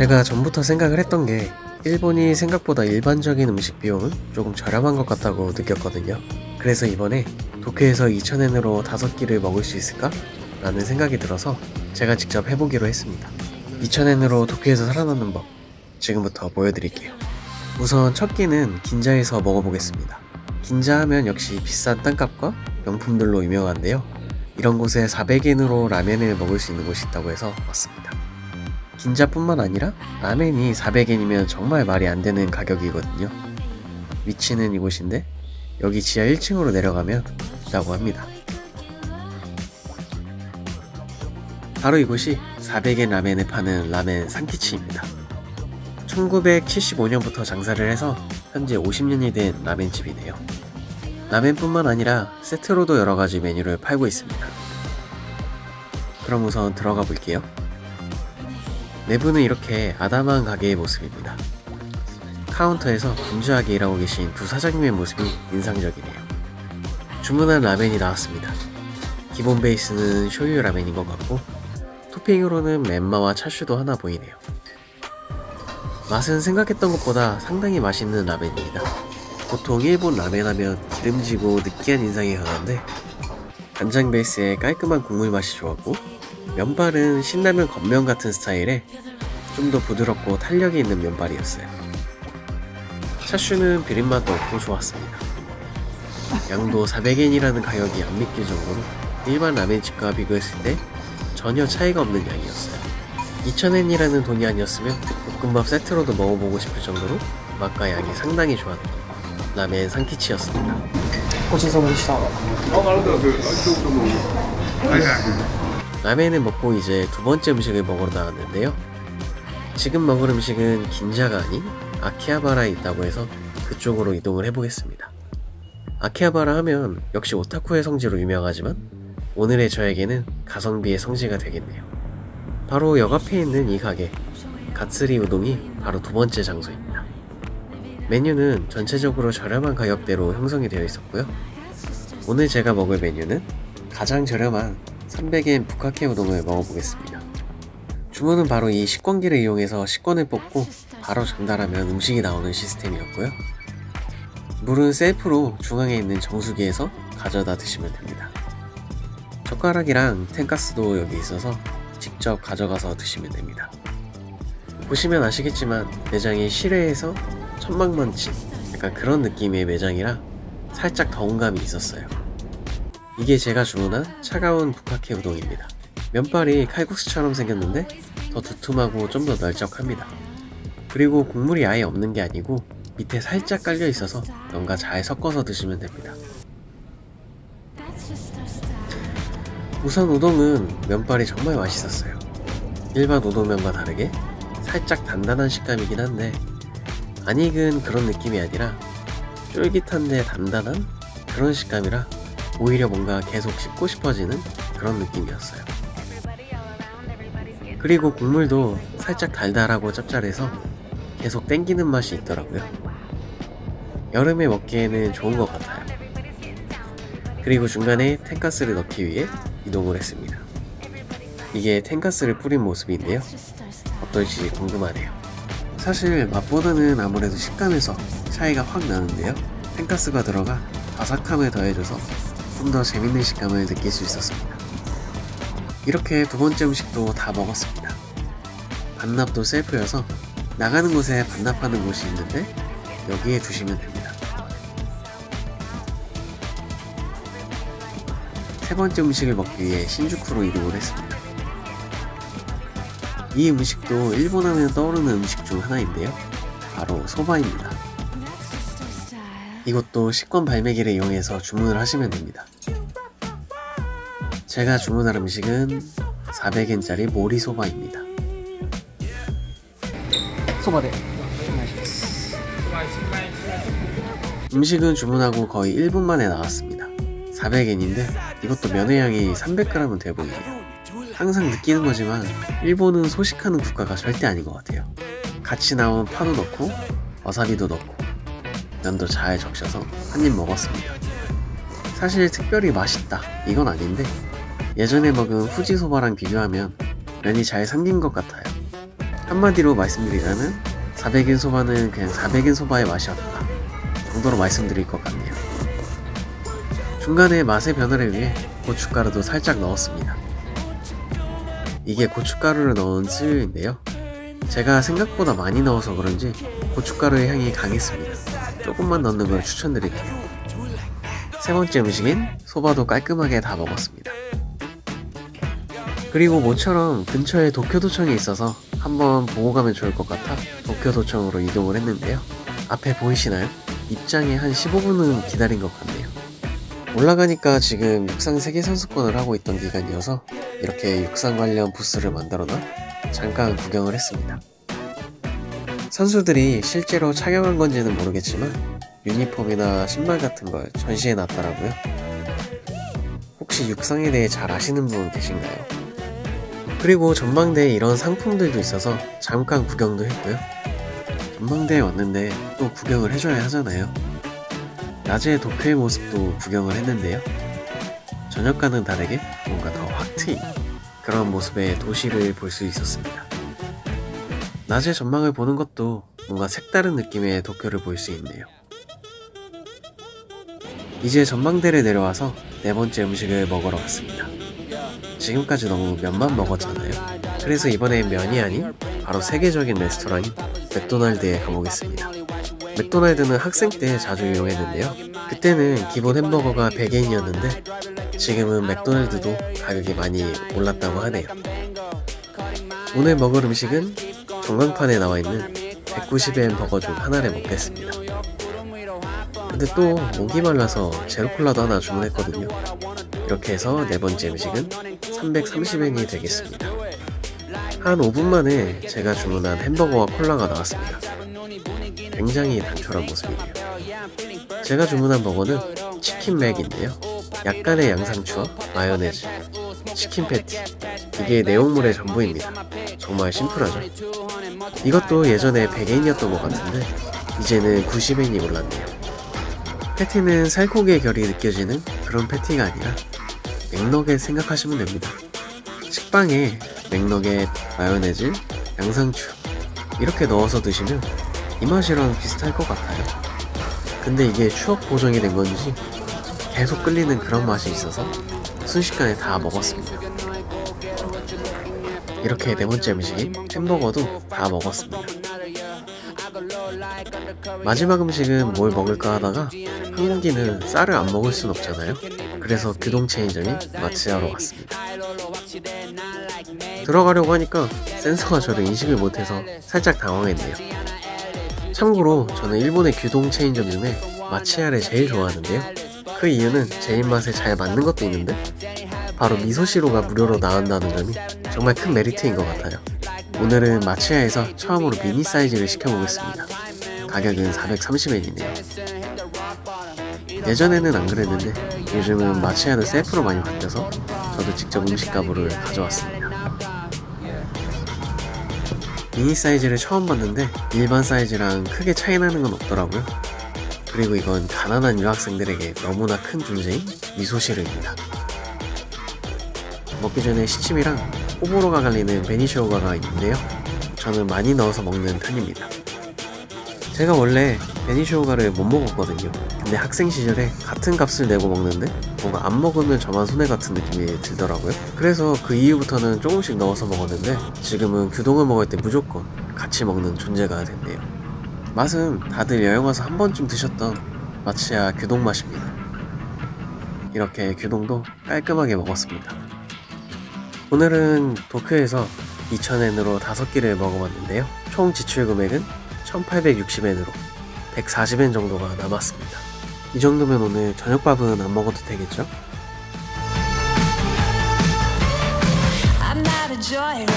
제가 전부터 생각을 했던 게 일본이 생각보다 일반적인 음식 비용은 조금 저렴한 것 같다고 느꼈거든요. 그래서 이번에 도쿄에서 2,000엔으로 5끼를 먹을 수 있을까? 라는 생각이 들어서 제가 직접 해보기로 했습니다. 2,000엔으로 도쿄에서 살아남는 법 지금부터 보여드릴게요. 우선 첫 끼는 긴자에서 먹어보겠습니다. 긴자 하면 역시 비싼 땅값과 명품들로 유명한데요. 이런 곳에 400엔으로 라면을 먹을 수 있는 곳이 있다고 해서 왔습니다. 긴자뿐만 아니라 라멘이 400엔이면 정말 말이 안 되는 가격이거든요. 위치는 이곳인데 여기 지하 1층으로 내려가면 있다고 합니다. 바로 이곳이 400엔 라멘을 파는 라멘 산키치입니다. 1975년부터 장사를 해서 현재 50년이 된 라멘집이네요. 라멘뿐만 아니라 세트로도 여러가지 메뉴를 팔고 있습니다. 그럼 우선 들어가 볼게요. 내부는 이렇게 아담한 가게의 모습입니다. 카운터에서 분주하게 일하고 계신 두 사장님의 모습이 인상적이네요. 주문한 라멘이 나왔습니다. 기본 베이스는 쇼유 라멘인 것 같고 토핑으로는 멘마와 차슈도 하나 보이네요. 맛은 생각했던 것보다 상당히 맛있는 라멘입니다. 보통 일본 라멘 하면 기름지고 느끼한 인상이 강한데 간장 베이스의 깔끔한 국물 맛이 좋았고 면발은 신라면 겉면 같은 스타일에 좀 더 부드럽고 탄력이 있는 면발이었어요. 차슈는 비린맛도 없고 좋았습니다. 양도 400엔이라는 가격이 안 믿길 정도로 일반 라멘집과 비교했을 때 전혀 차이가 없는 양이었어요. 2,000엔이라는 돈이 아니었으면 볶음밥 세트로도 먹어보고 싶을 정도로 맛과 양이 상당히 좋았던 라멘 산키치였습니다. 라멘을 먹고 이제 두 번째 음식을 먹으러 나왔는데요. 지금 먹을 음식은 긴자가 아닌 아키하바라에 있다고 해서 그쪽으로 이동을 해보겠습니다. 아키하바라 하면 역시 오타쿠의 성지로 유명하지만 오늘의 저에게는 가성비의 성지가 되겠네요. 바로 역 앞에 있는 이 가게 가츠리 우동이 바로 두 번째 장소입니다. 메뉴는 전체적으로 저렴한 가격대로 형성이 되어 있었고요. 오늘 제가 먹을 메뉴는 가장 저렴한 300엔 북카케 우동을 먹어보겠습니다. 주문은 바로 이 식권기를 이용해서 식권을 뽑고 바로 전달하면 음식이 나오는 시스템이었고요. 물은 셀프로 중앙에 있는 정수기에서 가져다 드시면 됩니다. 젓가락이랑 텐가스도 여기 있어서 직접 가져가서 드시면 됩니다. 보시면 아시겠지만 매장이 실외에서 천막먼치 약간 그런 느낌의 매장이라 살짝 더운 감이 있었어요. 이게 제가 주문한 차가운 북카케 우동입니다. 면발이 칼국수처럼 생겼는데 더 두툼하고 좀 더 널쩍합니다. 그리고 국물이 아예 없는 게 아니고 밑에 살짝 깔려 있어서 면과 잘 섞어서 드시면 됩니다. 우선 우동은 면발이 정말 맛있었어요. 일반 우동면과 다르게 살짝 단단한 식감이긴 한데 안 익은 그런 느낌이 아니라 쫄깃한데 단단한 그런 식감이라 오히려 뭔가 계속 씹고 싶어지는 그런 느낌이었어요. 그리고 국물도 살짝 달달하고 짭짤해서 계속 땡기는 맛이 있더라고요. 여름에 먹기에는 좋은 것 같아요. 그리고 중간에 텐가스를 넣기 위해 이동을 했습니다. 이게 텐가스를 뿌린 모습인데요. 어떨지 궁금하네요. 사실 맛보다는 아무래도 식감에서 차이가 확 나는데요. 텐가스가 들어가 바삭함을 더해줘서 좀 더 재밌는 식감을 느낄 수 있었습니다. 이렇게 두 번째 음식도 다 먹었습니다. 반납도 셀프여서 나가는 곳에 반납하는 곳이 있는데 여기에 두시면 됩니다. 세 번째 음식을 먹기 위해 신주쿠로 이동을 했습니다. 이 음식도 일본 하면 떠오르는 음식 중 하나인데요. 바로 소바입니다. 이것도 식권 발매기를 이용해서 주문을 하시면 됩니다. 제가 주문할 음식은 400엔짜리 모리소바입니다. 소바대 음식은 주문하고 거의 1분 만에 나왔습니다. 400엔인데 이것도 면의 양이 300g은 돼 보이네요. 항상 느끼는 거지만 일본은 소식하는 국가가 절대 아닌 것 같아요. 같이 나온 파도 넣고 와사비도 넣고 면도 잘 적셔서 한 입 먹었습니다. 사실 특별히 맛있다 이건 아닌데 예전에 먹은 후지소바랑 비교하면 면이 잘 삼긴 것 같아요. 한마디로 말씀드리자면 400엔 소바는 그냥 400엔 소바의 맛이었다 정도로 말씀드릴 것 같네요. 중간에 맛의 변화를 위해 고춧가루도 살짝 넣었습니다. 이게 고춧가루를 넣은つゆ인데요. 제가 생각보다 많이 넣어서 그런지 고춧가루의 향이 강했습니다. 조금만 넣는 걸 추천드릴게요. 세 번째 음식인 소바도 깔끔하게 다 먹었습니다. 그리고 모처럼 근처에 도쿄도청이 있어서 한번 보고 가면 좋을 것 같아 도쿄도청으로 이동을 했는데요. 앞에 보이시나요? 입장에 한 15분은 기다린 것 같네요. 올라가니까 지금 육상 세계선수권을 하고 있던 기간이어서 이렇게 육상 관련 부스를 만들어놔 잠깐 구경을 했습니다. 선수들이 실제로 착용한 건지는 모르겠지만 유니폼이나 신발 같은 걸 전시해 놨더라고요. 혹시 육상에 대해 잘 아시는 분 계신가요? 그리고 전망대에 이런 상품들도 있어서 잠깐 구경도 했고요. 전망대에 왔는데 또 구경을 해줘야 하잖아요. 낮에 도쿄의 모습도 구경을 했는데요. 저녁과는 다르게 뭔가 더 확 트인 그런 모습의 도시를 볼 수 있었습니다. 낮에 전망을 보는 것도 뭔가 색다른 느낌의 도쿄를 볼 수 있네요. 이제 전망대를 내려와서 네 번째 음식을 먹으러 왔습니다. 지금까지 너무 면만 먹었잖아요. 그래서 이번엔 면이 아닌 바로 세계적인 레스토랑인 맥도날드에 가보겠습니다. 맥도날드는 학생 때 자주 이용했는데요. 그때는 기본 햄버거가 100엔이었는데 지금은 맥도날드도 가격이 많이 올랐다고 하네요. 오늘 먹을 음식은 전광판에 나와있는 190엔 버거 중 하나를 먹겠습니다. 근데 또 목이 말라서 제로콜라도 하나 주문했거든요. 이렇게 해서 네 번째 음식은 330엔이 되겠습니다. 한 5분 만에 제가 주문한 햄버거와 콜라가 나왔습니다. 굉장히 단촐한 모습이네요. 제가 주문한 버거는 치킨 맥인데요. 약간의 양상추와 마요네즈, 치킨 패티, 이게 내용물의 전부입니다. 정말 심플하죠? 이것도 예전에 100엔이었던 것 같은데 이제는 90엔이 올랐네요. 패티는 살코기의 결이 느껴지는 그런 패티가 아니라 맥너겟 생각하시면 됩니다. 식빵에 맥너겟, 마요네즈, 양상추 이렇게 넣어서 드시면 이 맛이랑 비슷할 것 같아요. 근데 이게 추억 보정이 된 건지 계속 끌리는 그런 맛이 있어서 순식간에 다 먹었습니다. 이렇게 네 번째 음식인 햄버거도 다 먹었습니다. 마지막 음식은 뭘 먹을까 하다가 한국인은 쌀을 안 먹을 순 없잖아요. 그래서 규동 체인점인 마츠야로 왔습니다. 들어가려고 하니까 센서가 저를 인식을 못해서 살짝 당황했네요. 참고로 저는 일본의 규동 체인점 중에 마츠야를 제일 좋아하는데요. 그 이유는 제 입맛에 잘 맞는 것도 있는데 바로 미소시로가 무료로 나온다는 점이 정말 큰 메리트인 것 같아요. 오늘은 마츠야에서 처음으로 미니 사이즈를 시켜보겠습니다. 가격은 430엔이네요. 예전에는 안 그랬는데 요즘은 마츠야도 셀프로 많이 바뀌어서 저도 직접 음식 가구를 가져왔습니다. 미니 사이즈를 처음 봤는데 일반 사이즈랑 크게 차이 나는 건 없더라고요. 그리고 이건 가난한 유학생들에게 너무나 큰 존재인 미소시루입니다. 먹기 전에 시침이랑 호불호가 갈리는 베니쇼가가 있는데요. 저는 많이 넣어서 먹는 편입니다. 제가 원래 베니쇼가를 못 먹었거든요. 근데 학생 시절에 같은 값을 내고 먹는데 뭔가 안 먹으면 저만 손해 같은 느낌이 들더라고요. 그래서 그 이후부터는 조금씩 넣어서 먹었는데 지금은 규동을 먹을 때 무조건 같이 먹는 존재가 됐네요. 맛은 다들 여행 와서 한 번쯤 드셨던 마츠야 규동 맛입니다. 이렇게 규동도 깔끔하게 먹었습니다. 오늘은 도쿄에서 2000엔으로 5끼를 먹어봤는데요. 총 지출 금액은 1860엔으로 140엔 정도가 남았습니다. 이 정도면 오늘 저녁밥은 안 먹어도 되겠죠? I'm not a joyride.